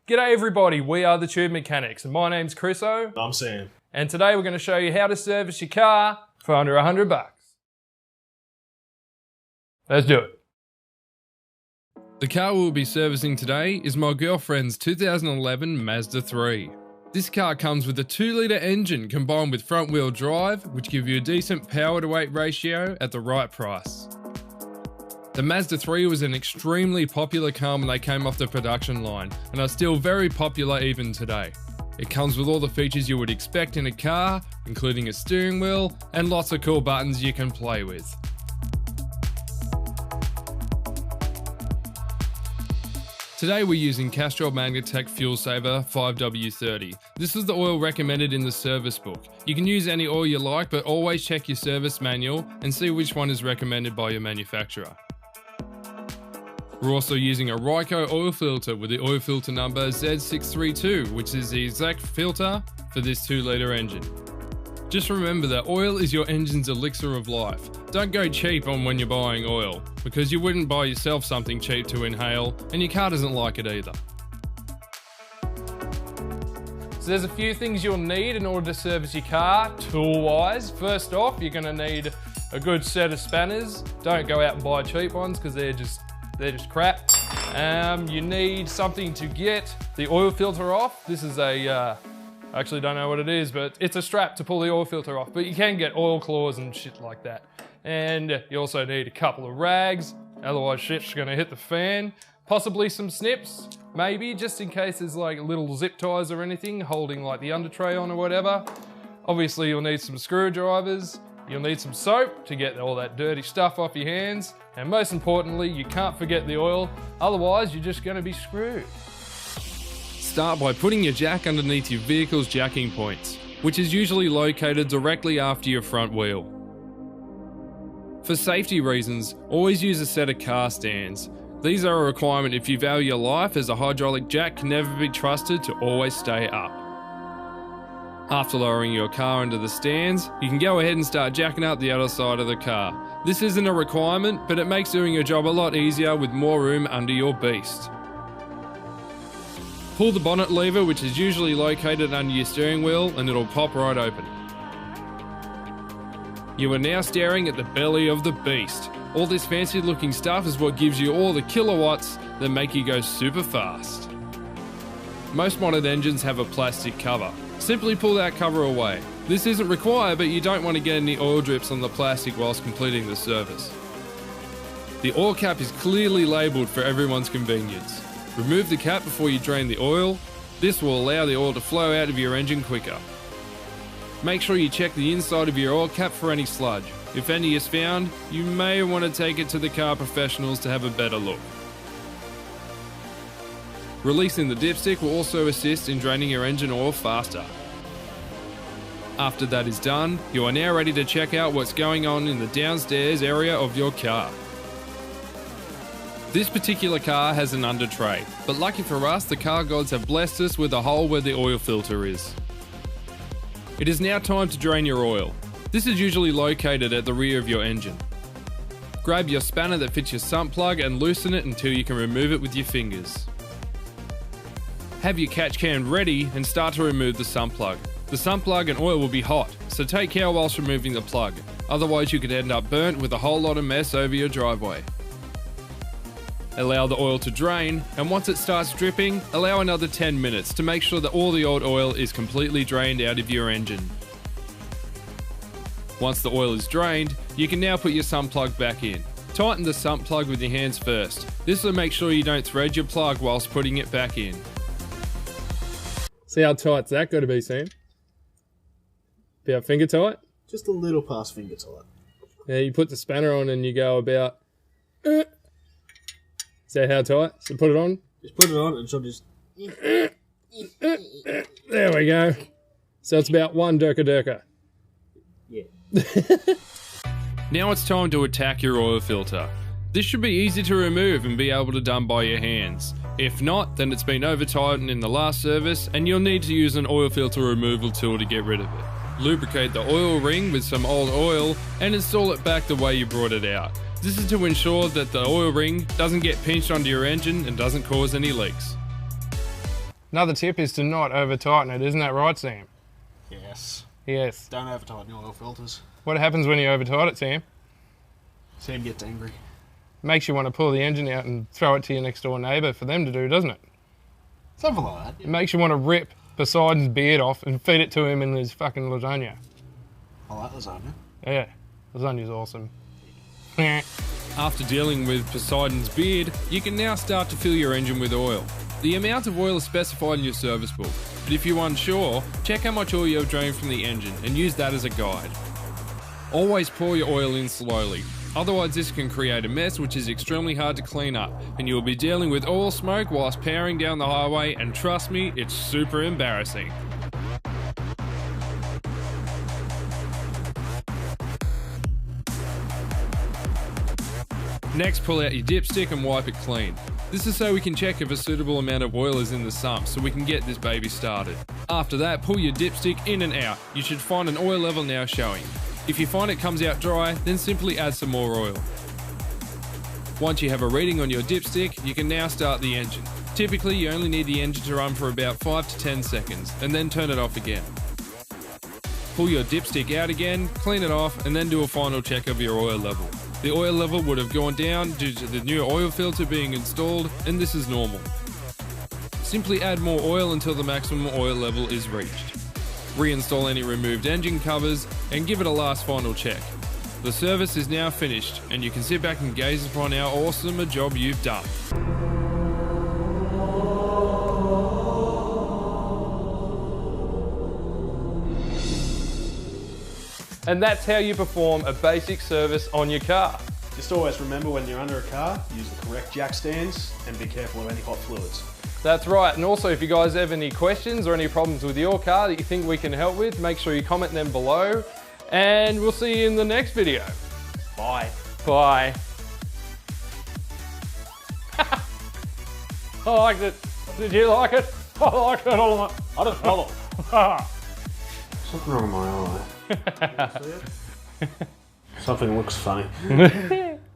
G'day everybody, we are the Tube Mechanics and my name's Chriso. I'm Sam. And today we're going to show you how to service your car for under $100. Let's do it. The car we'll be servicing today is my girlfriend's 2011 Mazda 3. This car comes with a 2-litre engine combined with front wheel drive, which give you a decent power to weight ratio at the right price. The Mazda 3 was an extremely popular car when they came off the production line, and are still very popular even today. It comes with all the features you would expect in a car, including a steering wheel and lots of cool buttons you can play with. Today we're using Castrol Magnatech Fuel Saver 5W30. This is the oil recommended in the service book. You can use any oil you like, but always check your service manual and see which one is recommended by your manufacturer. We're also using a Ryco oil filter with the oil filter number Z632, which is the exact filter for this 2-litre engine. Just remember that oil is your engine's elixir of life. Don't go cheap on when you're buying oil, because you wouldn't buy yourself something cheap to inhale, and your car doesn't like it either. So there's a few things you'll need in order to service your car, tool-wise. First off, you're going to need a good set of spanners. Don't go out and buy cheap ones, because they're just crap. You need something to get the oil filter off. This is I actually don't know what it is, but it's a strap to pull the oil filter off, but you can get oil claws and shit like that. And you also need a couple of rags, otherwise shit's gonna hit the fan. Possibly some snips, maybe, just in case there's like little zip ties or anything holding like the under tray on or whatever. Obviously you'll need some screwdrivers. You'll need some soap to get all that dirty stuff off your hands. And most importantly, you can't forget the oil, otherwise you're just going to be screwed. Start by putting your jack underneath your vehicle's jacking points, which is usually located directly after your front wheel. For safety reasons, always use a set of car stands. These are a requirement if you value your life, as a hydraulic jack can never be trusted to always stay up. After lowering your car into the stands, you can go ahead and start jacking up the other side of the car. This isn't a requirement, but it makes doing your job a lot easier with more room under your beast. Pull the bonnet lever, which is usually located under your steering wheel, and it'll pop right open. You are now staring at the belly of the beast. All this fancy looking stuff is what gives you all the kilowatts that make you go super fast. Most modern engines have a plastic cover. Simply pull that cover away. This isn't required, but you don't want to get any oil drips on the plastic whilst completing the service. The oil cap is clearly labelled for everyone's convenience. Remove the cap before you drain the oil. This will allow the oil to flow out of your engine quicker. Make sure you check the inside of your oil cap for any sludge. If any is found, you may want to take it to the car professionals to have a better look. Releasing the dipstick will also assist in draining your engine oil faster. After that is done, you are now ready to check out what's going on in the downstairs area of your car. This particular car has an under tray, but lucky for us, the car gods have blessed us with a hole where the oil filter is. It is now time to drain your oil. This is usually located at the rear of your engine. Grab your spanner that fits your sump plug and loosen it until you can remove it with your fingers. Have your catch can ready and start to remove the sump plug. The sump plug and oil will be hot, so take care whilst removing the plug. Otherwise you could end up burnt with a whole lot of mess over your driveway. Allow the oil to drain, and once it starts dripping, allow another 10 minutes to make sure that all the old oil is completely drained out of your engine. Once the oil is drained, you can now put your sump plug back in. Tighten the sump plug with your hands first. This will make sure you don't thread your plug whilst putting it back in. See how tight's that got to be, Sam? About finger tight? Just a little past finger tight. Yeah, you put the spanner on and you go about... Is that how tight? So put it on. Just put it on and she'll just... There we go. So it's about 1 durka. Yeah. Now it's time to attack your oil filter. This should be easy to remove and be able to done by your hands. If not, then it's been over tightened in the last service and you'll need to use an oil filter removal tool to get rid of it. Lubricate the oil ring with some old oil and install it back the way you brought it out. This is to ensure that the oil ring doesn't get pinched onto your engine and doesn't cause any leaks. Another tip is to not over tighten it, isn't that right, Sam? Yes. Yes. Don't over tighten your oil filters. What happens when you over tighten it, Sam? Sam gets angry. Makes you want to pull the engine out and throw it to your next door neighbour for them to do, doesn't it? Something like that. It makes you want to rip Poseidon's beard off and feed it to him in his fucking lasagna. I like lasagna. Yeah, lasagna's awesome. After dealing with Poseidon's beard, you can now start to fill your engine with oil. The amount of oil is specified in your service book, but if you're unsure, check how much oil you have drained from the engine and use that as a guide. Always pour your oil in slowly, otherwise this can create a mess which is extremely hard to clean up, and you will be dealing with oil smoke whilst powering down the highway, and trust me, it's super embarrassing. Next, pull out your dipstick and wipe it clean. This is so we can check if a suitable amount of oil is in the sump so we can get this baby started. After that, pull your dipstick in and out. You should find an oil level now showing. If you find it comes out dry, then simply add some more oil. Once you have a reading on your dipstick, you can now start the engine. Typically, you only need the engine to run for about 5 to 10 seconds, and then turn it off again. Pull your dipstick out again, clean it off, and then do a final check of your oil level. The oil level would have gone down due to the new oil filter being installed, and this is normal. Simply add more oil until the maximum oil level is reached. Reinstall any removed engine covers and give it a last final check. The service is now finished, and you can sit back and gaze upon how awesome a job you've done. And that's how you perform a basic service on your car. Just always remember when you're under a car, use the correct jack stands and be careful of any hot fluids. That's right, and also if you guys have any questions or any problems with your car that you think we can help with, make sure you comment them below, and we'll see you in the next video. Bye. Bye. I liked it. Did you like it? I liked it a lot. I don't follow. Something wrong with my eye. Something looks funny.